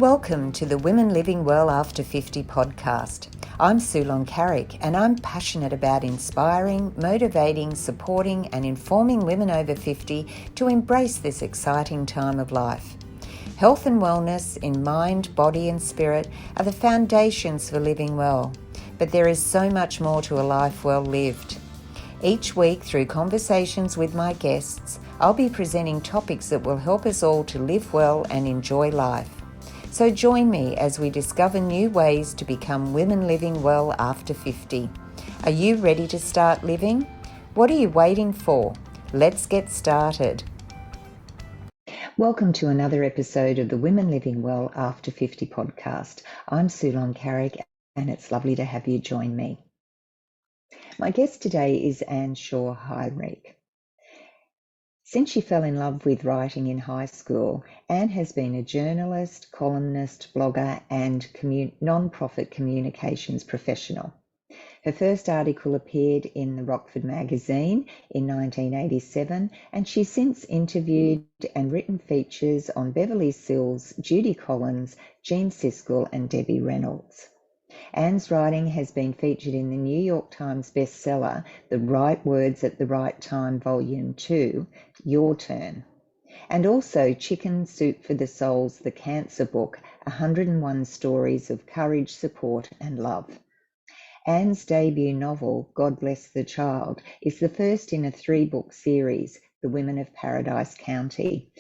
Welcome to the Women Living Well After 50 podcast. I'm Sue Carrick, and I'm passionate about inspiring, motivating, supporting and informing women over 50 to embrace this exciting time of life. Health and wellness in mind, body and spirit are the foundations for living well, but there is so much more to a life well lived. Each week, through conversations with my guests, I'll be presenting topics that will help us all to live well and enjoy life. So join me as we discover new ways to become women living well after 50. Are you ready to start living? What are you waiting for? Let's get started. Welcome to another episode of the Women Living Well After 50 podcast. I'm Sue Carrick, and it's lovely to have you join me. My guest today is Anne Shaw Heinrich. Since she fell in love with writing in high school, Anne has been a journalist, columnist, blogger, and non-profit communications professional. Her first article appeared in the Rockford magazine in 1987, and she's since interviewed and written features on Beverly Sills, Judy Collins, Jean Siskel, and Debbie Reynolds. Anne's writing has been featured in the New York Times bestseller, The Right Words at the Right Time, Volume 2, Your Turn, and also Chicken Soup for the Soul's The Cancer Book, 101 Stories of Courage, Support and Love. Anne's debut novel, God Bless the Child, is the first in a 3-book series, The Women of Paradise County,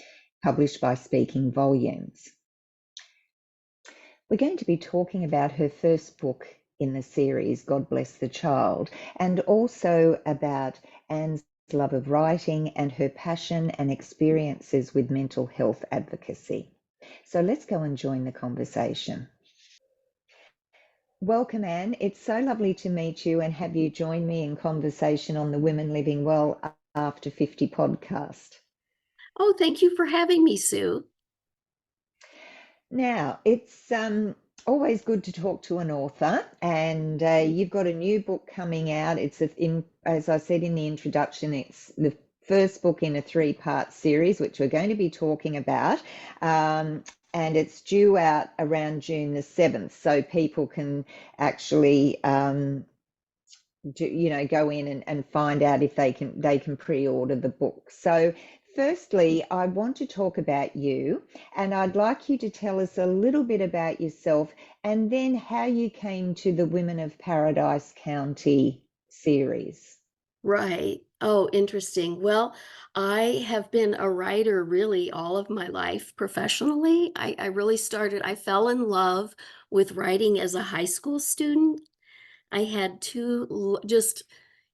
published by Speaking Volumes. We're going to be talking about her first book in the series, God Bless the Child, and also about Anne's love of writing and her passion and experiences with mental health advocacy. So let's go and join the conversation. Welcome, Anne. It's so lovely to meet you and have you join me in conversation on the Women Living Well After 50 podcast. Oh, thank you for having me, Sue. Now, it's always good to talk to an author, and you've got a new book coming out. As I said in the introduction, it's the first book in a 3-part series, which we're going to be talking about, and it's due out around June the 7th, so people can actually go in and find out if they can pre-order the book. So firstly, I want to talk about you, and I'd like you to tell us a little bit about yourself and then how you came to the Women of Paradise County series. Right. Oh, interesting. Well, I have been a writer really all of my life professionally. I fell in love with writing as a high school student. I had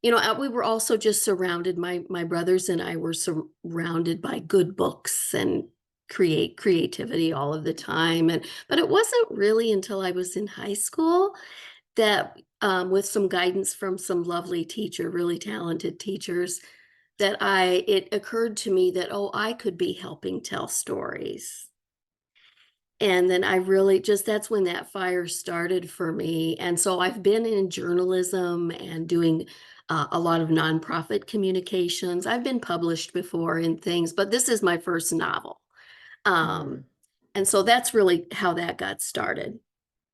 we were also just surrounded, my brothers and I were surrounded by good books and creativity all of the time. But it wasn't really until I was in high school that with some guidance from some lovely really talented teachers, it occurred to me that, oh, I could be helping tell stories. And then that's when that fire started for me. And so I've been in journalism and doing a lot of nonprofit communications. I've been published before in things, but this is my first novel. Mm. And so that's really how that got started.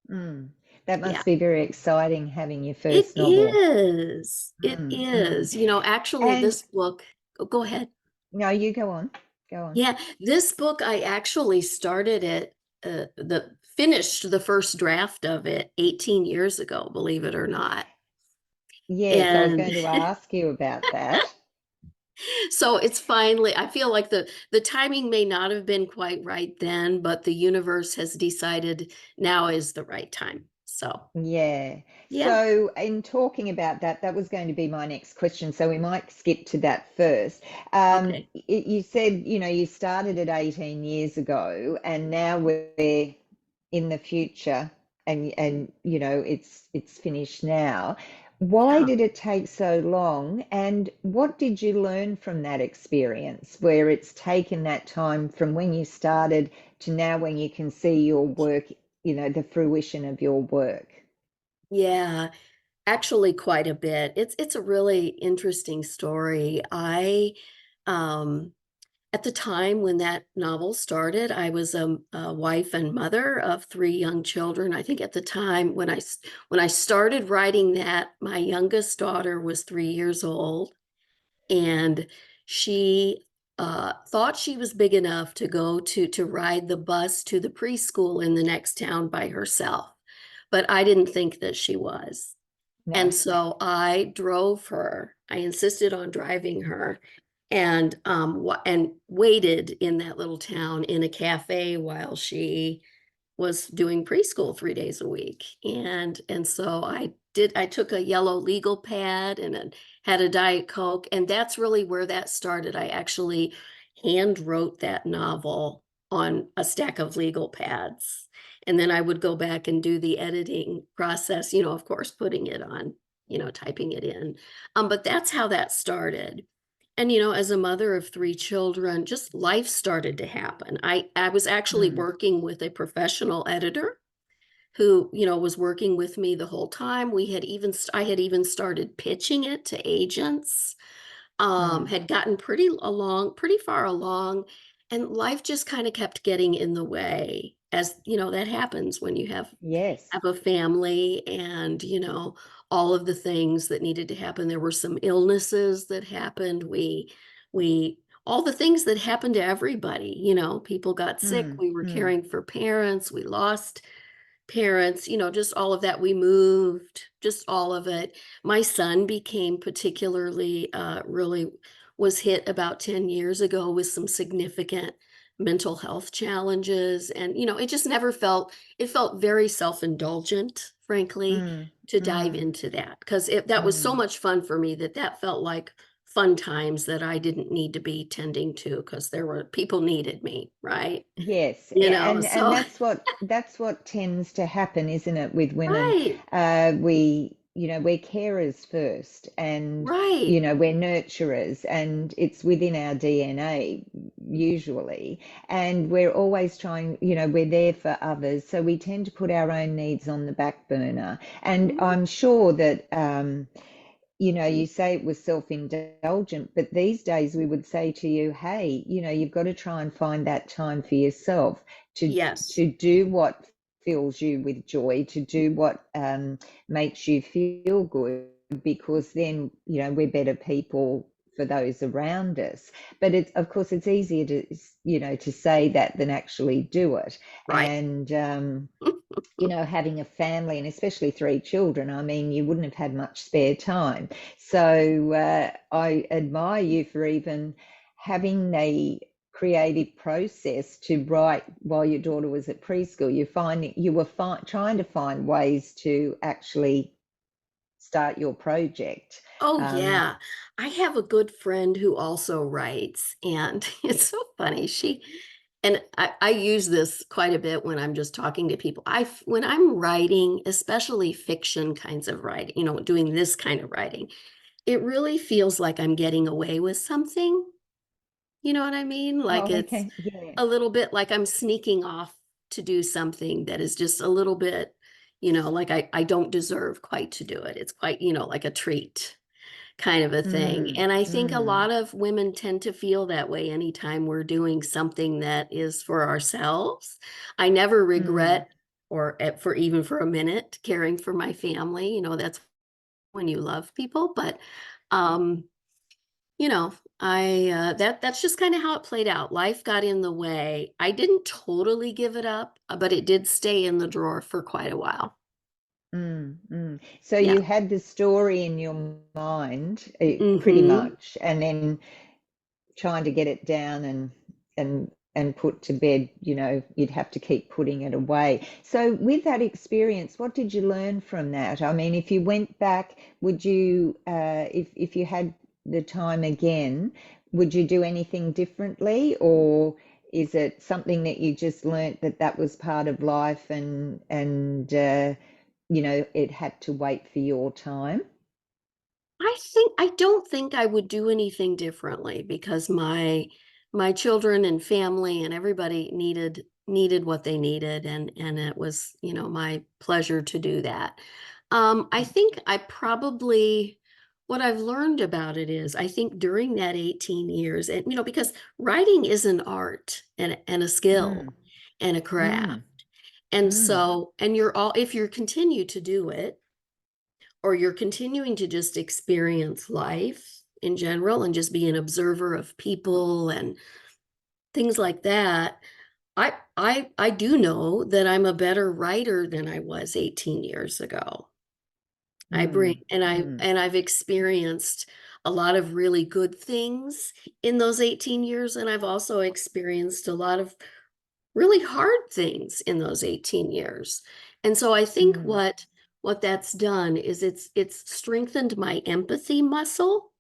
That Yeah. must be very exciting, having your It first novel. is. It is. Actually, And this book, go ahead. no, you go on. Go on. Yeah, this book, I actually started it, finished the first draft of it 18 years ago, believe it or not. Yes, I was And going to ask you about that. so I feel like the timing may not have been quite right then, but the universe has decided now is the right time. So, Yeah. yeah. So, in talking about that, that was going to be my next question. So, we might skip to that first. Okay. You said, you started it 18 years ago, and now we're in the future, and it's finished now. Why Yeah. did it take so long, and what did you learn from that experience, where it's taken that time from when you started to now when you can see your work, the fruition of your work? Yeah. Actually, quite a bit. It's a really interesting story. Um At the time when that novel started, I was a wife and mother of 3 young children. I think at the time when I started writing that, my youngest daughter was 3 years old, and she, thought she was big enough to go to ride the bus to the preschool in the next town by herself, but I didn't think that she was. No. And so I drove her. I insisted on driving her and waited in that little town in a cafe while she was doing preschool 3 days a week. And so I took a yellow legal pad and had a Diet Coke, and that's really where that started. I actually hand wrote that novel on a stack of legal pads. And then I would go back and do the editing process, of course, putting it on, typing it in. But that's how that started. And, as a mother of 3 children, just life started to happen. I was actually Mm, working with a professional editor who, was working with me the whole time. I had even started pitching it to agents, mm. had gotten pretty far along, and life just kinda kept getting in the way as, that happens when you Yes. have a family and, all of the things that needed to happen. There were some illnesses that happened. We all the things that happened to everybody, people got sick, Mm, we were mm. caring for parents, we lost parents, just all of that. We moved, just all of it. My son became particularly, really was hit about 10 years ago with some significant mental health challenges. And, it just never it felt very self indulgent, frankly, Mm, to dive mm, into that because that was so mm. much fun for me that felt like fun times that I didn't need to be tending to because there were people needed me, right? Yes, and So, that's what tends to happen, isn't it, with women? right, We're carers first, and right. we're nurturers, and it's within our DNA usually, and we're always trying, we're there for others, so we tend to put our own needs on the back burner. And Mhm. I'm sure that you say it was self-indulgent, but these days we would say to you, hey, you've got to try and find that time for yourself to Yes, to do what fills you with joy, to do what makes you feel good, because then we're better people for those around us. But it's, of course, it's easier to say that than actually do it. right. And having a family and especially 3 children, I mean, you wouldn't have had much spare time. So I admire you for even having the creative process to write while your daughter was at preschool. You were trying to find ways to actually start your project. Oh, Um, yeah. I have a good friend who also writes, and it's so funny. And I use this quite a bit when I'm just talking to people. When I'm writing, especially fiction kinds of writing, doing this kind of writing, it really feels like I'm getting away with something. You know what I mean? Like oh, it's okay, yeah. a little bit like I'm sneaking off to do something that is just a little bit, like I don't deserve quite to do it. It's quite, like a treat kind of a thing. Mm, And I think a mm, lot of women tend to feel that way anytime we're doing something that is for ourselves. I never mm, regret for even for a minute caring for my family. That's when you love people. But um, you know, that's just kind of how it played out. Life got in the way. I didn't totally give it up, but it did stay in the drawer for quite a while. So Yeah. you had the story in your mind, pretty Mhm. much, and then trying to get it down and put to bed, you'd have to keep putting it away. So with that experience, what did you learn from that? I mean, if you went back, would you, if you had the time again, would you do anything differently, or is it something that you just learnt that that was part of life, and it had to wait for your time? I don't think I would do anything differently because my children and family and everybody needed what they needed, and it was, my pleasure to do that. I think I probably what I've learned about it is I think during that 18 years, and because writing is an art and a skill Mm, and a craft. mm, And mm, so, and you're all, if you continue to do it, or you're continuing to just experience life in general and just be an observer of people and things like that, I do know that I'm a better writer than I was 18 years ago. I bring mm, and I mm, and I've experienced a lot of really good things in those 18 years, and I've also experienced a lot of really hard things in those 18 years. And so I think mm, what that's done is it's strengthened my empathy muscle,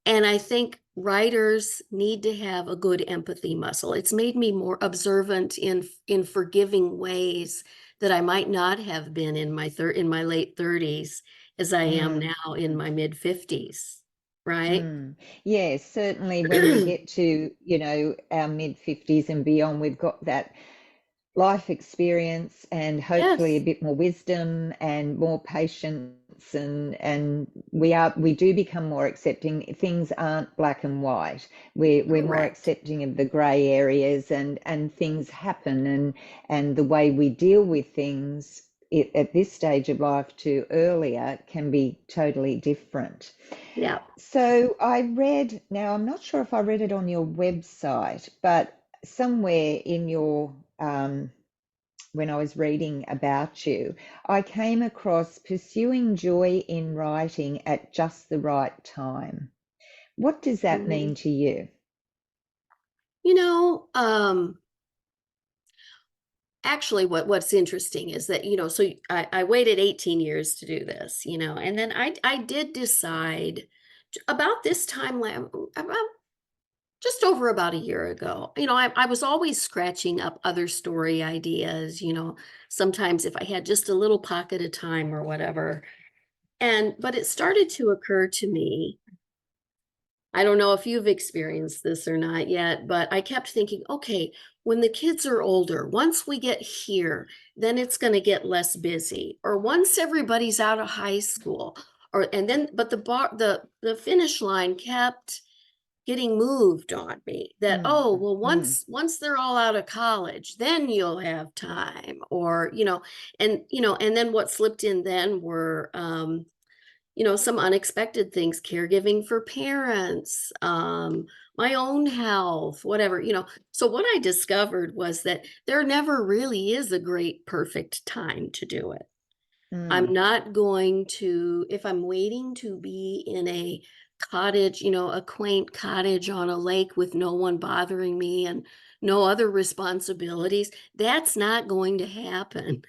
and I think writers need to have a good empathy muscle. It's made me more observant in forgiving ways that I might not have been in my late 30s as I am mm, now in mm. my mid 50s, right? Mm. Yes, certainly when we get to, our mid 50s and beyond, we've got that life experience and hopefully a Yes, bit more wisdom and more patience, and we do become more accepting. Things aren't black and white. We're more correct. accepting of the grey areas, and things happen, and the way we deal with things at this stage of life to earlier can be totally different. Yeah. So I read, now I'm not sure if I read it on your website, but somewhere in your, when I was reading about you, I came across pursuing joy in writing at just the right time. What does that mean Mhm. to you? You know, actually what's interesting is that, so I waited 18 years to do this, and then I did decide about this time, about just over about a year ago. I was always scratching up other story ideas, sometimes if I had just a little pocket of time or whatever. But it started to occur to me, I don't know if you've experienced this or not yet, but I kept thinking, okay, when the kids are older, once we get here, then it's going to get less busy. Or once everybody's out of high school, but the finish line kept getting moved on me, that, Mm, oh, well, mm, once they're all out of college, then you'll have time. Or, and then what slipped in then were some unexpected things, caregiving for parents, my own health, whatever. So what I discovered was that there never really is a great perfect time to do it. I'm mm, not going to, if I'm waiting to be in a cottage, a quaint cottage on a lake with no one bothering me and no other responsibilities, that's not going to happen.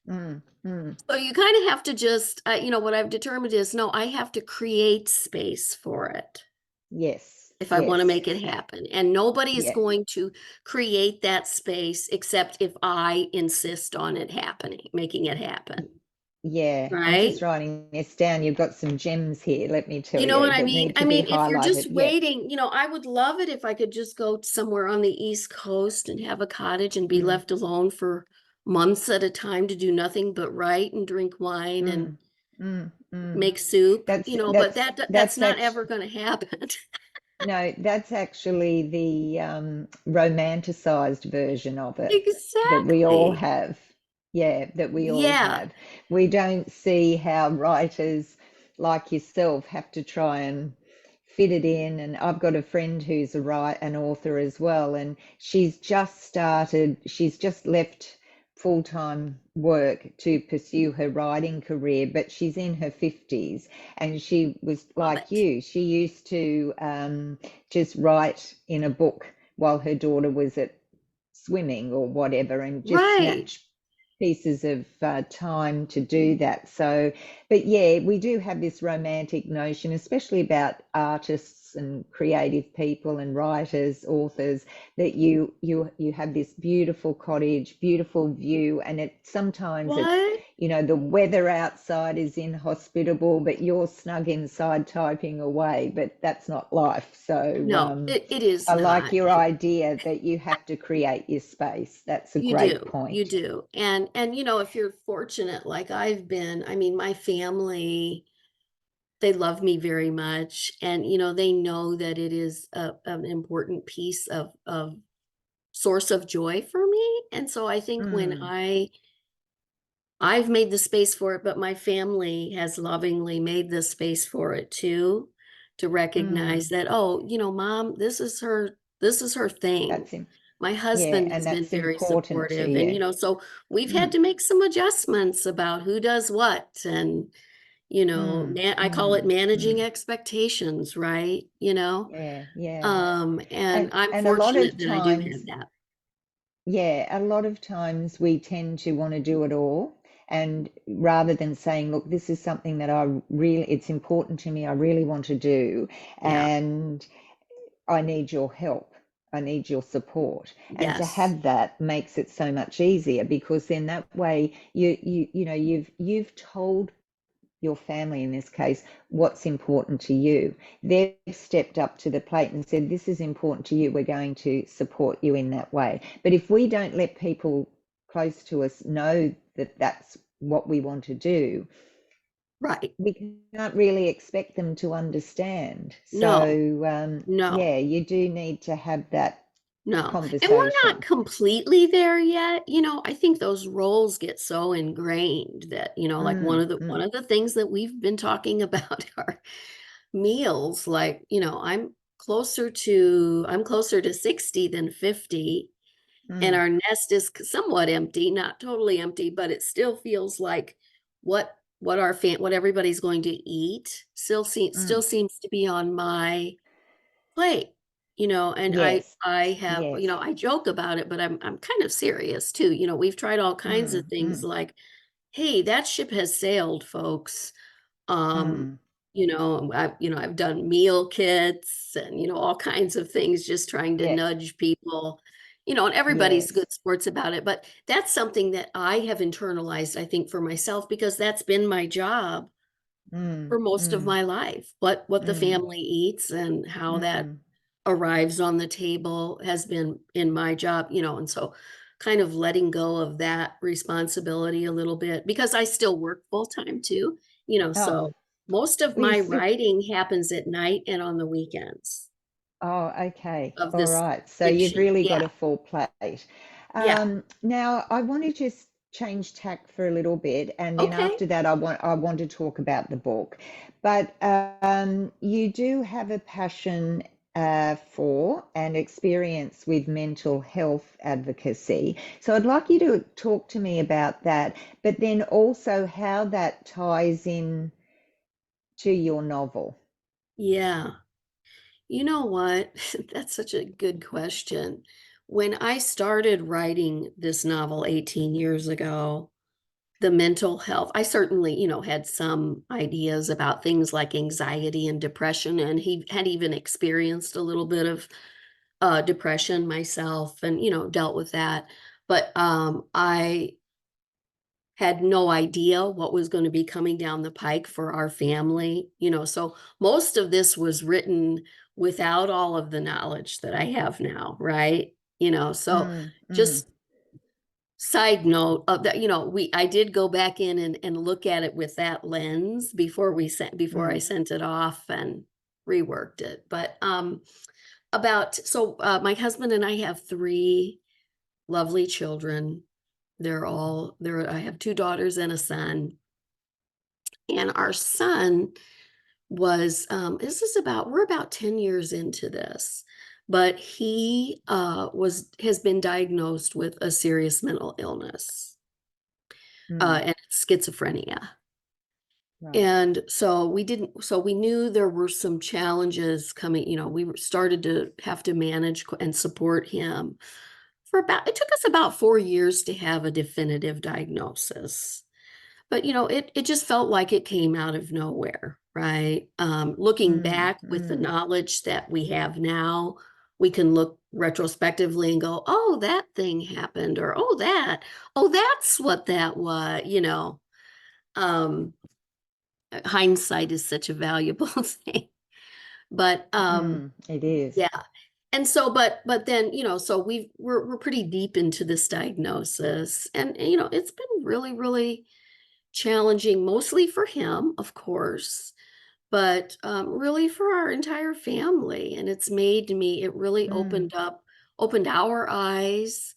mm, mm. So you kind of have to just, what I've determined is, no, I have to create space for it Yes, if I want to yes, make it happen. And nobody is yeah. going to create that space except if I insist on it happening, making it happen. Yeah, I'm Right? just writing this down. You've got some gems here, let me tell You know you, what I that mean? need I to be mean, if you're just highlighted. Yeah. waiting, I would love it if I could just go somewhere on the East Coast and have a cottage and be Mm, left alone for months at a time to do nothing but write and drink wine and mm, mm. make soup, That's but that's that's that's not actually ever going to happen. no, that's actually the romanticized version of it that we all Exactly. have. Yeah, that we all Yeah. have. We don't see how writers like yourself have to try and fit it in. And I've got a friend who's an author as well, and she's just left full-time work to pursue her writing career, but she's in her 50s, and she was Love like it. you. She used to just write in a book while her daughter was at swimming or whatever, and just Right. snatch pieces of time to do that. So, but yeah, we do have this romantic notion, especially about artists and creative people and writers, authors, that you have this beautiful cottage, beautiful view, and sometimes it's What? the weather outside is inhospitable, but you're snug inside typing away. But that's not life. So No, it is I like not. your idea that you have to create your space. That's a You great do. You point. do. And if you're fortunate like I've been, I mean, my family they love me very much, and, they know that it is an important piece of source of joy for me, and so I think when Mm, I've made the space for it, but my family has lovingly made the space for it too, to recognize mm. that, "Oh, mom, this is her thing." That's him. My Yeah, husband and has been that's very important to supportive, and, you. so we've had Mm, to make some adjustments about who does what, and, mm, I call it mm, managing mm. expectations, right? Yeah, yeah. And I'm And a lot fortunate of that I do have times, that. yeah, a lot of times we tend to want to do it all. And rather than saying, look, this is something that it's important to me, I really want to do, Yeah. and I need your help. I need your support. And to Yes. have that makes it so much easier, because then that way you've told your family in this case what's important to you. They've stepped up to the plate and said, this is important to you, we're going to support you in that way. But if we don't let people close to us know that that's what we want to do, Right. we can't really expect them to understand. No. So No. yeah, you do need to have that No, and we're not conversation. completely there yet, I think those roles get so ingrained that, like one Mm, of the one mm, of the things that we've been talking about are meals, like, I'm closer to 60 than 50, and mm, our nest is somewhat empty, not totally empty, but it still feels like what everybody's going to eat still mm. seems to be on my plate, and Yes, I have, yes. I joke about it, but I'm kind of serious too. We've tried all kinds of Mm, things mm, like, "Hey, that ship has sailed, folks." Um, mm. I've done meal kits and, all kinds of things just trying to Yes, nudge people, and everybody's yes. good sports about it, but that's something that I have internalized, I think, for myself because that's been my job Mm, for most of mm, my life. What the mm, family eats and how that mm, arrives on the table has been in my job, and so kind of letting go of that responsibility a little bit because I still work full time too, oh, so most of well, you my still, writing happens at night and on the weekends oh, okay. of All this right. So you've fiction. really got Yeah. a full plate. Yeah. Now I want to just change tack for a little bit, and then Okay. after that, I want to talk about the book. But you do have a passion for and experience with mental health advocacy. So I'd like you to talk to me about that, but then also how that ties in to your novel. Yeah. You know what? That's such a good question. When I started writing this novel 18 years ago, the mental health, I certainly, had some ideas about things like anxiety and depression, and he had even experienced a little bit of depression myself and, dealt with that. But I had no idea what was going to be coming down the pike for our family, so most of this was written without all of the knowledge that I have now, right? So Mm, mm, just side note of that, I did go back in and look at it with that lens before I mm, sent it off and reworked it. But my husband and I have three lovely children. They're all there. I have two daughters and a son. And our son we're about 10 years into this, but he has been diagnosed with a serious mental illness, mm. and it's schizophrenia. Right. And so we knew there were some challenges coming, started to have to manage and support him it took us about 4 years to have a definitive diagnosis. But, it just felt like it came out of nowhere, right? Looking Mm, back with the mm, knowledge that we have now, we can look retrospectively and go, "Oh, that thing happened," or "Oh, that's what that was." Um, Hindsight is such a valuable thing. But, it is. yeah. And so, but then, so we're pretty deep into this diagnosis, and, it's been really, really challenging, mostly for him, of course, but really for our entire family. And it's made me, it really Mm, opened our eyes,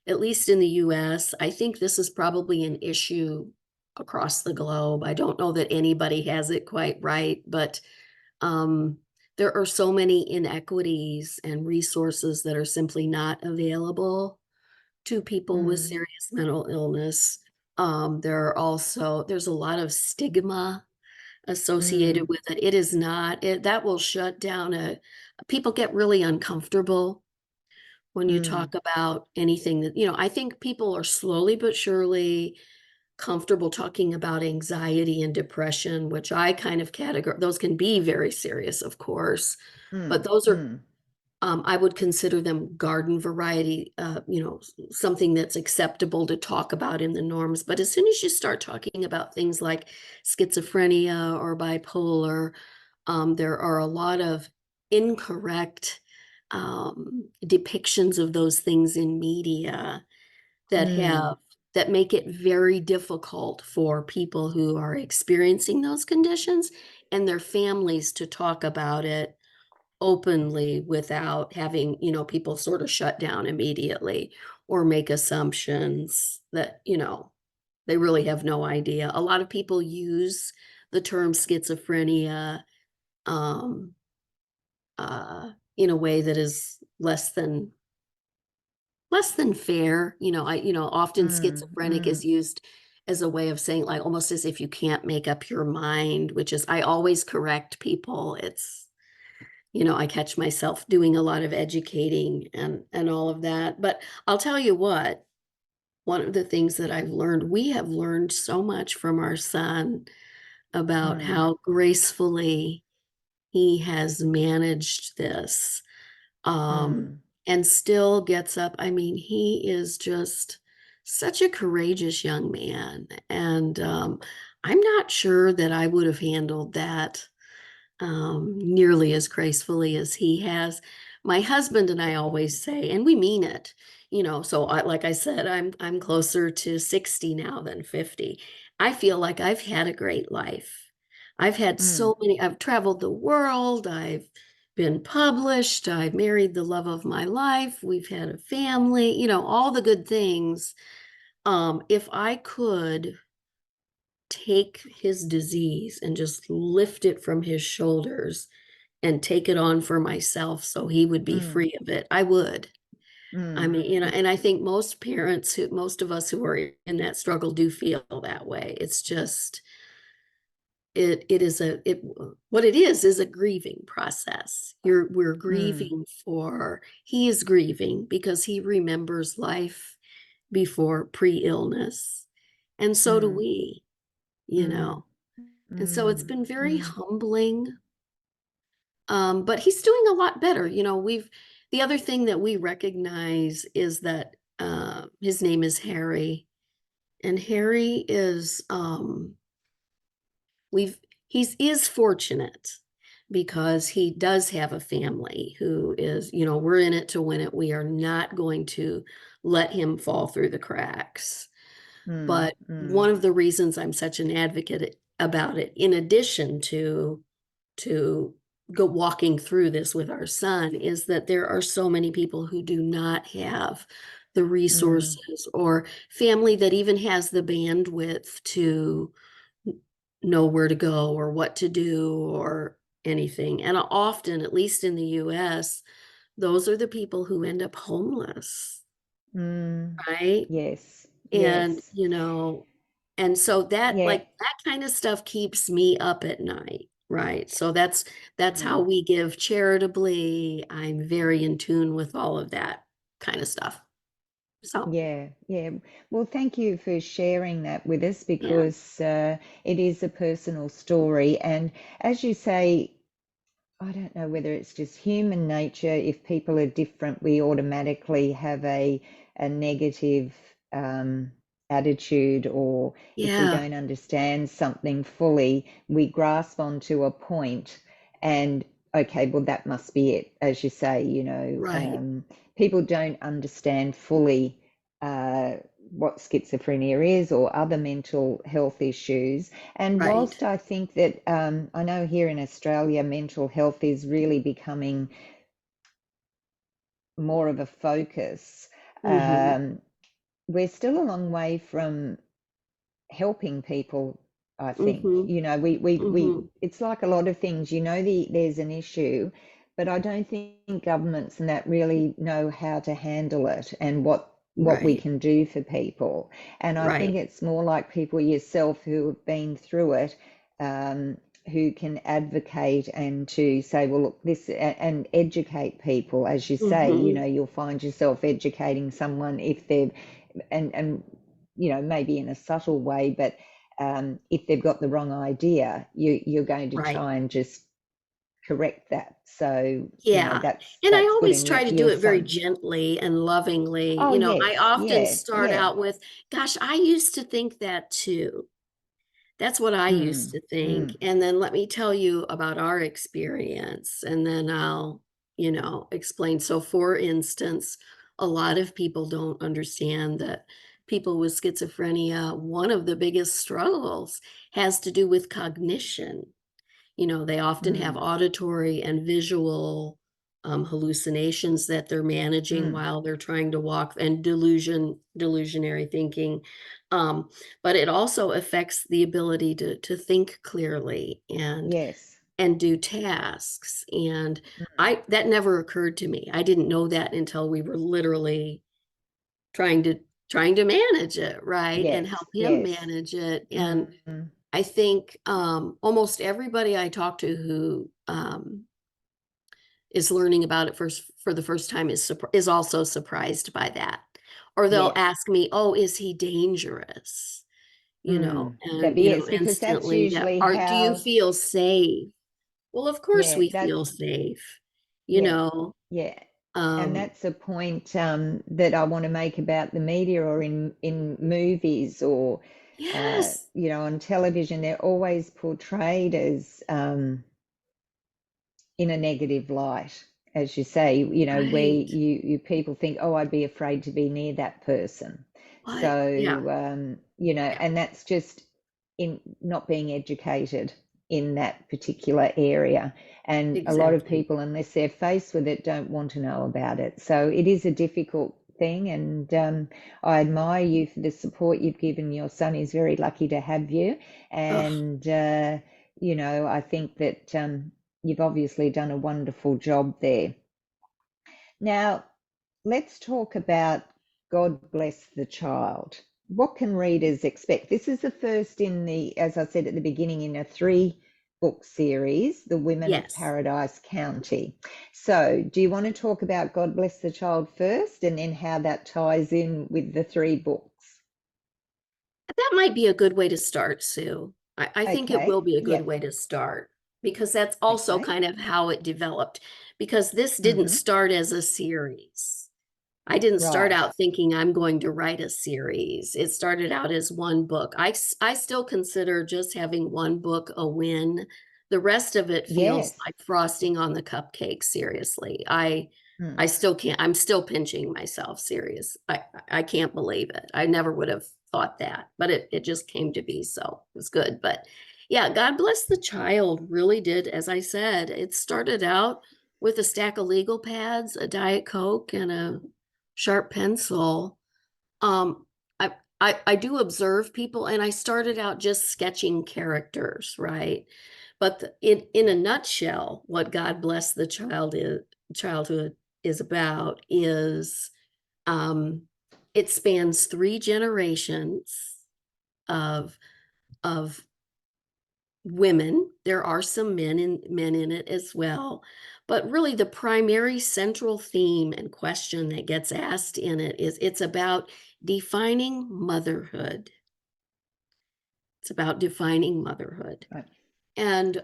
at least in the US. I think this is probably an issue across the globe. I don't know that anybody has it quite right, but um, there are so many inequities and resources that are simply not available to people with mm, serious mental illness. There's a lot of stigma associated mm, with it. It is not, that will shut down people get really uncomfortable when you mm, talk about anything that, I think people are slowly but surely comfortable talking about anxiety and depression, which I kind of categorize, those can be very serious, of course, but mm, those are, mm, I would consider them garden variety, something that's acceptable to talk about in the norms. But as soon as you start talking about things like schizophrenia or bipolar, there are a lot of incorrect depictions of those things in media that mm, have that make it very difficult for people who are experiencing those conditions and their families to talk about it openly without having, people sort of shut down immediately or make assumptions that, they really have no idea. A lot of people use the term schizophrenia um, in a way that is less than fair. Often mm, schizophrenic is mm, used as a way of saying, like, almost as if you can't make up your mind, which is, I always correct people. I catch myself doing a lot of educating and all of that. But I'll tell you what, one of the things that we have learned so much from our son about mm, how gracefully he has managed this, um, mm, and still gets up. I mean, he is just such a courageous young man, and I'm not sure that I would have handled that nearly as gracefully as he has. My husband and I always say, and we mean it, so like I said, I'm closer to 60 now than 50. I feel like I've had a great life. mm, I've traveled the world, I've been published, I've married the love of my life, we've had a family, all the good things. If I could take his disease and just lift it from his shoulders and take it on for myself so he would be mm, free of it, I would. I mm, mean, and I think most of us who are in that struggle do feel that way. It's just, what it is a grieving process. We're mm, grieving he is grieving because he remembers life before pre-illness. And so do mm, we, you mm, know. And so it's mm, been very mm, humbling. But he's doing a lot better. The other thing that we recognize is that his name is Harry, and Harry is we've he's is fortunate because he does have a family who is, we're in it to win it. We are not going to let him fall through the cracks. mm, But mm, one of the reasons I'm such an advocate about it, in addition to go walking through this with our son, is that there are so many people who do not have the mm, resources or family that even has the bandwidth to know where to go or what to do or anything. And often, at least in the US, those are the people who end up homeless, mm. right? Yes, And, yes, and so yeah. that kind of stuff keeps me up at night, right? So that's how Mm. we give charitably. I'm very in tune with all of that kind of stuff. So, Yeah, yeah. Well, thank you for sharing that with us yeah. because it is a personal story. And as you say, I don't know whether it's just human nature. If people are different, we automatically have a negative um, attitude, or if we Yeah, don't understand something fully, we grasp onto a point and okay, well, that must be it. As you say, right. people don't understand fully. Uh, what schizophrenia is or other mental health issues. And Right. whilst I think that I know here in Australia, mental health is really becoming more of a focus, Mhm. um, we're still a long way from helping people. I think, Mhm. we Mhm. it's like a lot of things, there's an issue, but I don't think governments and that really know how to handle it and what we Right. can do for people. And I think Right. it's more like people yourself who have been through it, um, who can advocate and to say, well, look, and educate people. As you say, Mhm. you'll find yourself educating someone if they've and maybe in a subtle way, but if they've got the wrong idea, you're going to Right. try and just correct that. So, Yeah. that's And I that's good. always And try to do your it very son. gently and lovingly. Oh, I yes. often Yeah. start Yeah. out with, gosh, I used to think that too. That's what I used Mm, to think. mm, And then let me tell you about our experience. And then I'll, explain. So, for instance, a lot of people don't understand that people with schizophrenia, one of the biggest struggles has to do with cognition. They often have mm, auditory and visual hallucinations that they're managing mm. while they're trying to walk, and delusionary thinking. Um, but it also affects the ability to think clearly Yes. and do tasks. And Mm. I that never occurred to me. I didn't know that until we were literally trying to trying to manage it, right? And Yes. help him Yes. manage it. And Mm. I think, almost everybody I talk to who, is learning about it for the first time is also surprised by that. Or they'll Yes. ask me, "Oh, is he dangerous?" And, Yes, because that's instantly that usually "Are do you how. feel safe?" Well, of course Yeah, we that. feel safe, you Yeah. know? Yeah. And Um that's a point that I want to make about the media, or in movies, or Yes, on television. They're always portrayed as in a negative light, as you say. Where right. you people think, oh, I'd be afraid to be near that person. What? Yeah, So yeah, and that's just in not being educated in that particular area. And a lot of exactly. people, unless they're faced with it, don't want to know about it. So it is a difficult thing. And I admire you for the support you've given your son. He's very lucky to have you. Ugh, And I think that you've obviously done a wonderful job there. Now, let's talk about God Bless the Child. What can readers expect? This is the first as I said at the beginning, in a 3-book series, The Women of yes. Paradise County. So, do you want to talk about God Bless the Child first, and then how that ties in with the 3 books? That might be a good way to start, Sue. I think it will Okay. be a good Yep. way to start, because that's also Okay. kind of how it developed. Because this didn't Mm-hmm. start as a series. I didn't start Right. out thinking I'm going to write a series. It started out as one book. I still consider just having one book a win. The rest of it feels Yes. like frosting on the cupcake, seriously. I Mm. still can't, I'm still pinching myself, serious. I can't believe it. I never would have thought that, but it just came to be, so it was good. But yeah, God Bless the Child really did, as I said, it started out with a stack of legal pads, a Diet Coke, and a sharp pencil. Um, I do observe people, and I started out just sketching characters, right? But in a nutshell, what God Bless the Childhood is about is, um, it spans 3 generations of of women. There are some men in it as well, but really the primary central theme and question that gets asked in it is, it's about defining motherhood. It's about defining motherhood. Right. And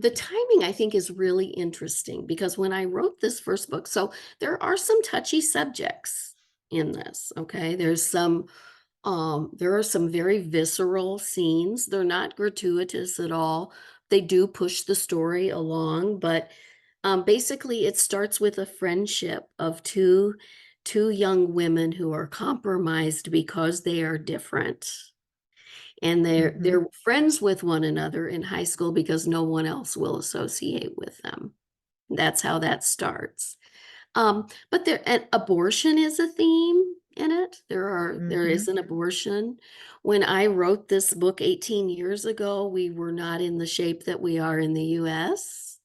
the timing, I think, is really interesting, because when I wrote this first book, so there are some touchy subjects in this, okay? There are some very visceral scenes. They're not gratuitous at all. They do push the story along, but basically, it starts with a friendship of two young women who are compromised because they are different. And Mm-hmm. they're friends with one another in high school because no one else will associate with them. That's how that starts. But abortion is a theme in it. There Mm-hmm. is an abortion. When I wrote this book 18 years ago, we were not in the shape that we are in the US.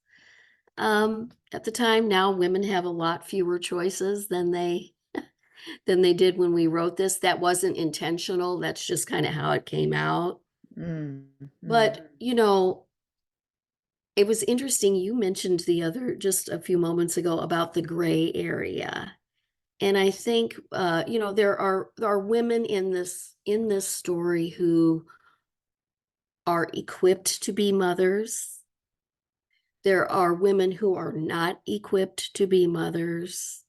At the time, now women have a lot fewer choices than they did when we wrote this. That wasn't intentional. That's just kind of how it came out. Mm-hmm. But, it was interesting. You mentioned just a few moments ago about the gray area. And I think, there are women in this story who are equipped to be mothers. There are women who are not equipped to be mothers.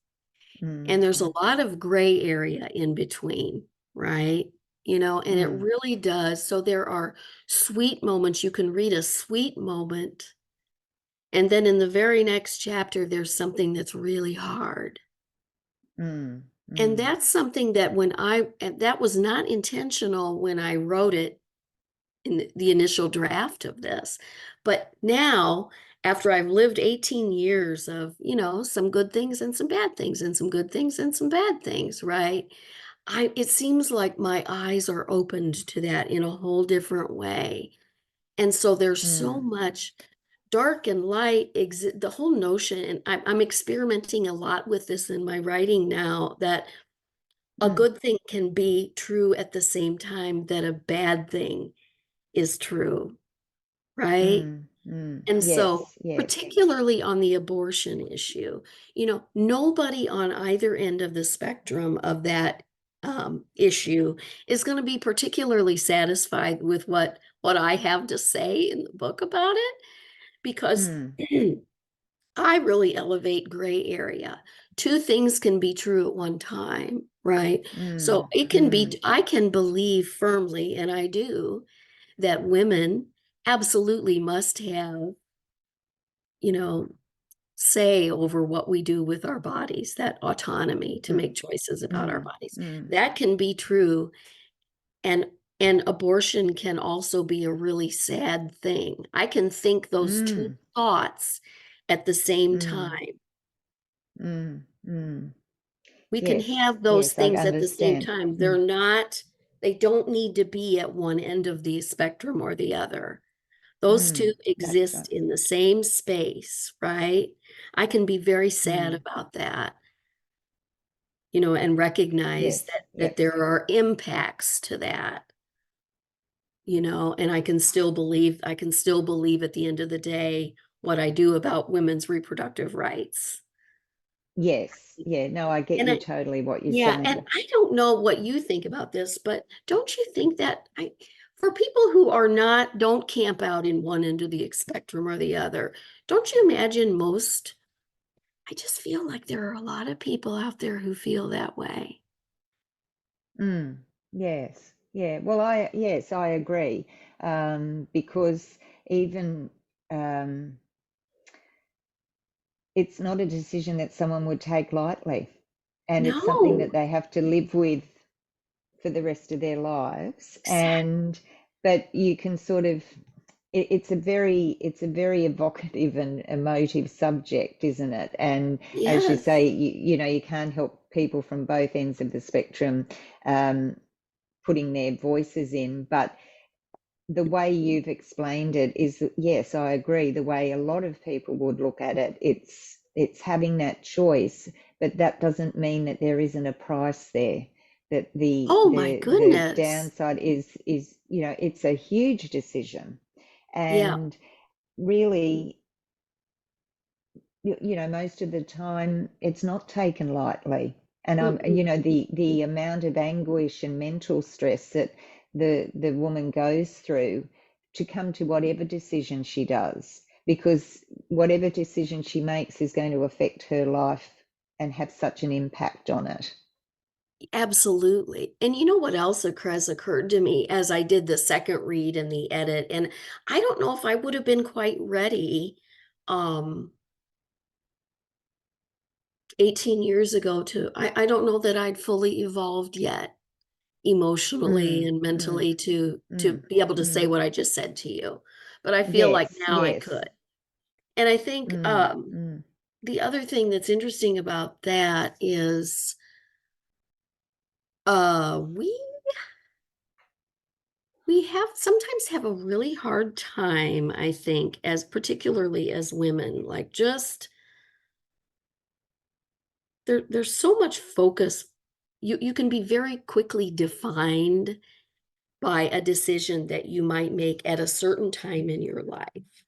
And there's a lot of gray area in between, right? And it Mm-hmm. really does. So there are sweet moments. You can read a sweet moment, and then in the very next chapter, there's something that's really hard. And Mm-hmm. that's something and that was not intentional when I wrote it in the initial draft of this. But now, after I've lived 18 years of, some good things and some bad things and some good things and some bad things, right? It seems like my eyes are opened to that in a whole different way. And so there's so Mm-hmm. much dark and light, the whole notion, and I'm experimenting a lot with this in my writing now, that a good thing can be true at the same time that a bad thing is true, right? Mm-hmm. And so, Yes, yes. particularly on the abortion issue, nobody on either end of the spectrum of that issue is going to be particularly satisfied with what I have to say in the book about it, because Mm, I really elevate gray area. Two things can be true at one time, right? So mm, it can mm, be, I can believe firmly, and I do, that women absolutely must have, you know, say over what we do with our bodies, that autonomy to mm, make choices about our mm, bodies. mm, That can be true. And and abortion can also be a really sad thing. I can think those two mm, thoughts at the same mm, time. mm, mm. We can Yes, have those yes, I things at the same understand. time. Mm, They don't need to be at one end of the spectrum or the other. Those two that's exist right. in the same space, right? I can be very sad Mm, about that, and recognize yes, that yes. there are impacts to that, and I can still believe at the end of the day what I do about women's reproductive rights. Yes, yeah, no, I get And you I totally what you're Yeah, and saying. I don't know what you think about this, but don't you think that for people who don't camp out in one end of the spectrum or the other, don't you imagine I just feel like there are a lot of people out there who feel that way. Mm, yes, yeah. Well, yes, I agree. Because even um, it's not a decision that someone would take lightly, and it's something No, that they have to live with for the rest of their lives. exactly. But you can sort of, it's a very evocative and emotive subject, isn't it? And as you Yes. say, you can't help people from both ends of the spectrum um, putting their voices in, but the way you've explained it is that, yes, I agree. The way a lot of people would look at it, it's having that choice, but that doesn't mean that there isn't a price there. That Oh my the goodness. downside is it's a huge decision, Yeah. and really most of the time it's not taken lightly. And Mm-mm. the amount of anguish and mental stress that the woman goes through to come to whatever decision she does, because whatever decision she makes is going to affect her life and have such an impact on it. Absolutely. And you know what else has occurred to me as I did the second read and the edit, and I don't know if I would have been quite ready, um, 18 years ago to I don't know that I'd fully evolved yet emotionally Mm, and mm, mentally to mm, be able to say mm. what I just said to you. But I feel like Yes, now I yes. could. And I think Mm, mm, the other thing that's interesting about that is we have sometimes have a really hard time, I think, as particularly as women, like just there's so much focus. You can be very quickly defined by a decision that you might make at a certain time in your life,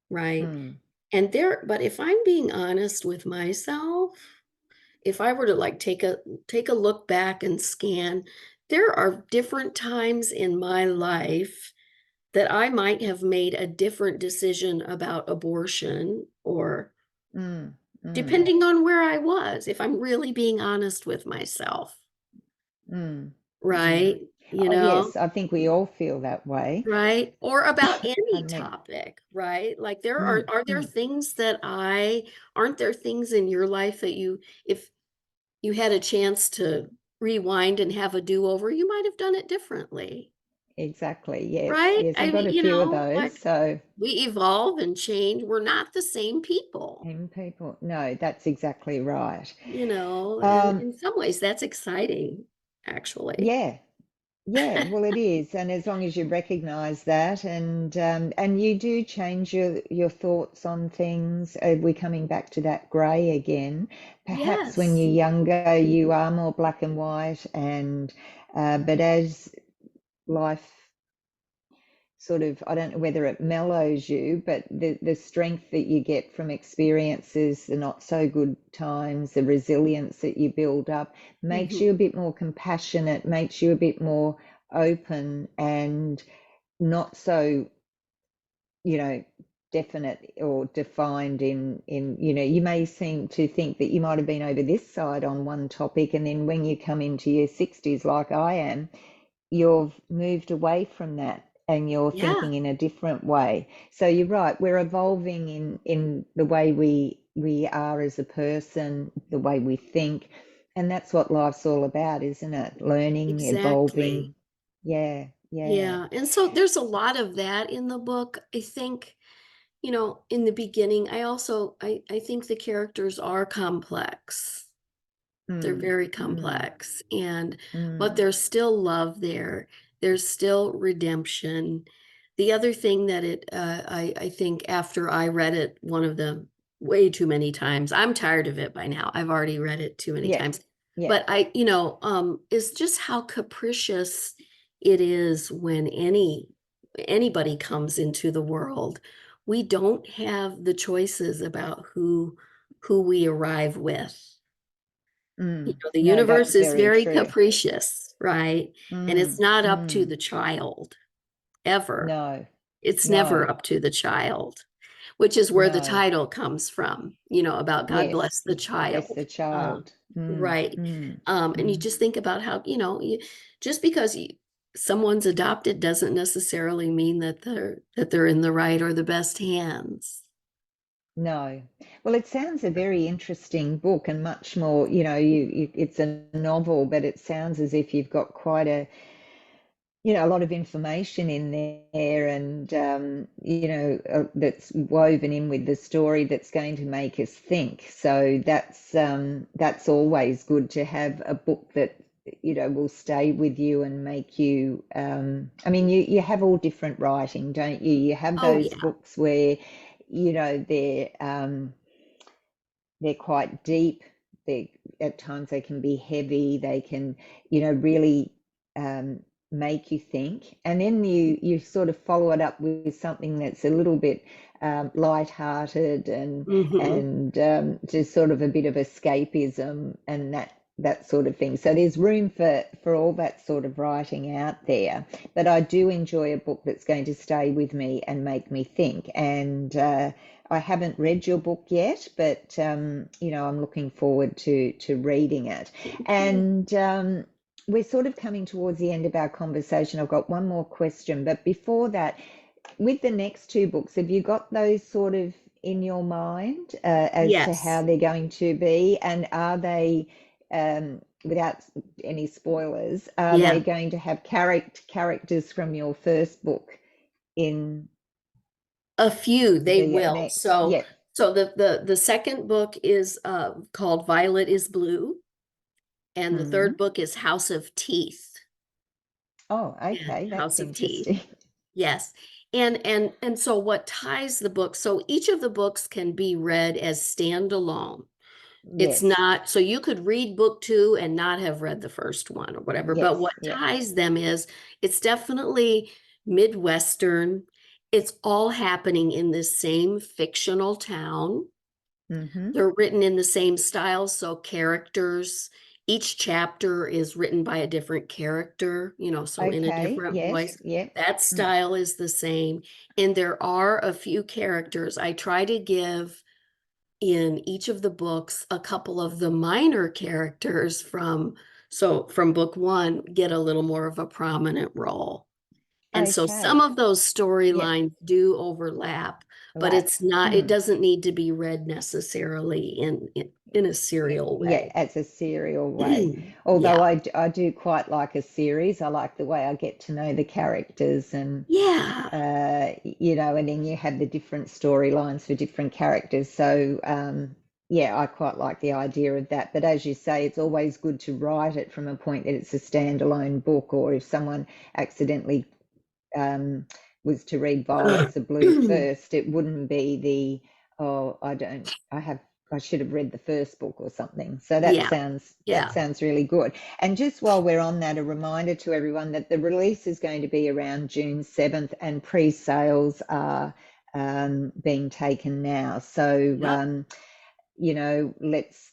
right? mm, But if I'm being honest with myself, if I were to like take a look back and scan, there are different times in my life that I might have made a different decision about abortion or mm, mm, depending on where I was, if I'm really being honest with myself, mm, mm. right? You Oh, know? yes, I think we all feel that way. Right? Or about any Pardon me. topic, right? Like Mm, are there mm. things that I aren't there things in your life that if you had a chance to rewind and have a do-over, you might have done it differently, Exactly. Yes, right? yes. I I've got mean, a you few of know, those. like So, we evolve and change. We're not the same people, and people, no, that's exactly right. and Um, in some ways that's exciting, actually. yeah, yeah. Well, it is, and as long as you recognise that, and you do change your thoughts on things. We're coming back to that grey again. Perhaps when Yes. you're younger, you are more black and white, and but as life sort of, I don't know whether it mellows you, but the strength that you get from experiences, the not so good times, the resilience that you build up makes you a Mhm. bit more compassionate, makes you a bit more open and not so, you know, definite or defined in, you may seem to think that you might have been over this side on one topic, and then when you come into your 60s like I am, you've moved away from that and you're Yeah, thinking in a different way. So you're right, we're evolving in the way we are as a person, the way we think, and that's what life's all about, isn't it? Learning, exactly. evolving. Yeah, yeah. Yeah, and so there's a lot of that in the book. I think, in the beginning, I think the characters are complex. They're Mm, very mm, complex, and but mm. there's still love there. There's still redemption. The other thing that I think after I read it one of the way too many times, I'm tired of it by now. I've already read it too many Yeah, times. yeah. But is just how capricious it is when anybody comes into the world. We don't have the choices about who we arrive with. Mm. The No, universe that's is very very true. capricious, right? And it's Mm, not up to mm. the child ever. No, It's never no, up to the child, which is where the no. title comes from, about God Yes, bless the bless the child. child. Right. Mm, And you mm. just think about how, just because someone's adopted doesn't necessarily mean that they're in the right or the best hands. No. Well, it sounds a very interesting book and much more, it's a novel, but it sounds as if you've got quite a lot of information in there and, that's woven in with the story that's going to make us think. So that's always good to have a book that, will stay with you and make you, I mean, you have all different writing, don't you? You have Oh those yeah. books where, they're quite deep. They at times they can be heavy. They can, really um, make you think. And then you sort of follow it up with something that's a little bit light-hearted and Hmm. just sort of a bit of escapism and that sort of thing. So there's room for all that sort of writing out there. But I do enjoy a book that's going to stay with me and make me think. And I haven't read your book yet, but I'm looking forward to reading it. Okay. And we're sort of coming towards the end of our conversation. I've got one more question, but before that, with the next two books, have you got those sort of in your mind as to how Yes. they're going to be? And are they, without any spoilers, are they Yeah. going to have characters from your first book in A few, they the will. next? Yeah. So the second book is called Violet is Blue, and the third Mm. book is House of Teeth. Oh, Yeah, okay, that's House of Teeth. interesting. Yes. And so what ties the book, so each of the books can be read as standalone. It's Yes, not, so you could read book two and not have read the first one or whatever. But yes, what yeah. ties them is it's definitely Midwestern. It's all happening in this same fictional town. Mm-hmm. They're written in the same style, so characters, each chapter is written by a different character, so in a Okay, different yes, voice. yep. That Mm. style is the same. And there are a few characters. I try to give in each of the books a couple of the minor characters from book one get a little more of a prominent role. And so some Okay, of those yep. storylines do overlap, but Lap. it's not, it Mm. doesn't need to be read necessarily in a serial Yeah, way. as a serial way. Although Yeah. I do quite like a series. I like the way I get to know the characters and Yeah. and then you have the different storylines for different characters. So yeah, I quite like the idea of that. But as you say, it's always good to write it from a point that it's a standalone book, or if someone accidentally um, was to read Violets of Blue first, it wouldn't be oh, I should have read the first book or something. So Yeah. that Yeah. sounds really good. And just while we're on that, a reminder to everyone that the release is going to be around June 7th, and pre-sales are being taken now. So Yep.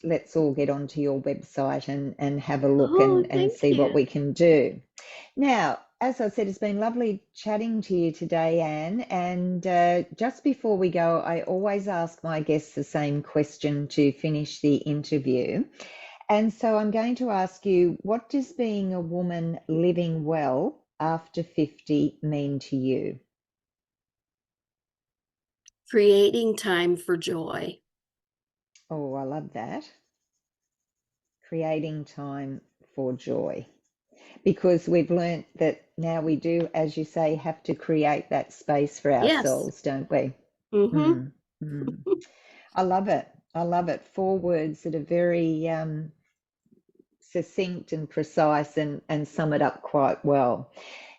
let's all get onto your website and have a look Oh, and thank see what you. we can do. Now, as I said, it's been lovely chatting to you today, Anne. And just before we go, I always ask my guests the same question to finish the interview. And so I'm going to ask you, what does being a woman living well after 50 mean to you? Creating time for joy. Oh, I love that. Creating time for joy. Because we've learnt that now we do, as you say, have to create that space for Yes. ourselves, don't we? Mm-hmm. Mm, mm. I love it. I love it. Four words that are very succinct and precise and sum it up quite well.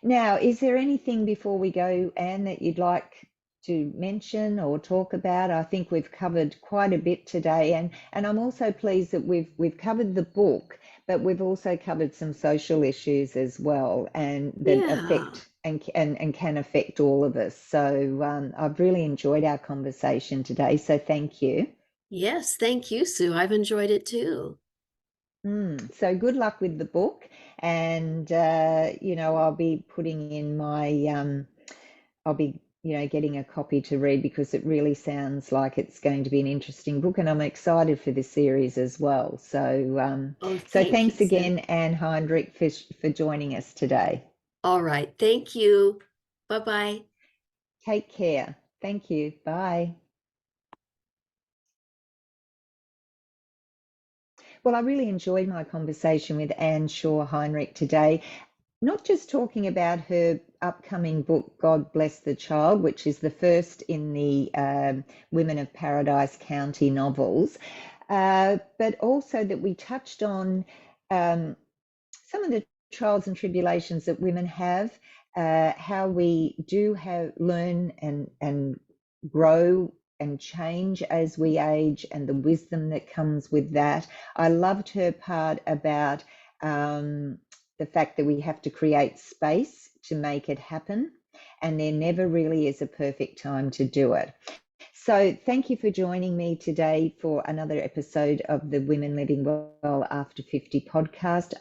Now, is there anything before we go, Anne, that you'd like to mention or talk about? I think we've covered quite a bit today, and I'm also pleased that we've covered the book, but we've also covered some social issues as well, and that Yeah. affect and can affect all of us. So I've really enjoyed our conversation today. So thank you. Yes. Thank you, Sue. I've enjoyed it too. So good luck with the book, and I'll be putting in my I'll be getting a copy to read because it really sounds like it's going to be an interesting book, and I'm excited for the series as well. So Oh, so thank you, thanks Sue. again, Anne Heinrich, for joining us today. All right. Thank you. Bye-bye. Take care. Thank you. Bye. Well, I really enjoyed my conversation with Anne Shaw Heinrich today. Not just talking about her upcoming book, God Bless the Child, which is the first in the Women of Paradise County novels, but also that we touched on um, some of the trials and tribulations that women have, how we do learn and grow and change as we age, and the wisdom that comes with that. I loved her part about the fact that we have to create space to make it happen, and there never really is a perfect time to do it. So, thank you for joining me today for another episode of the Women Living Well After 50 podcast.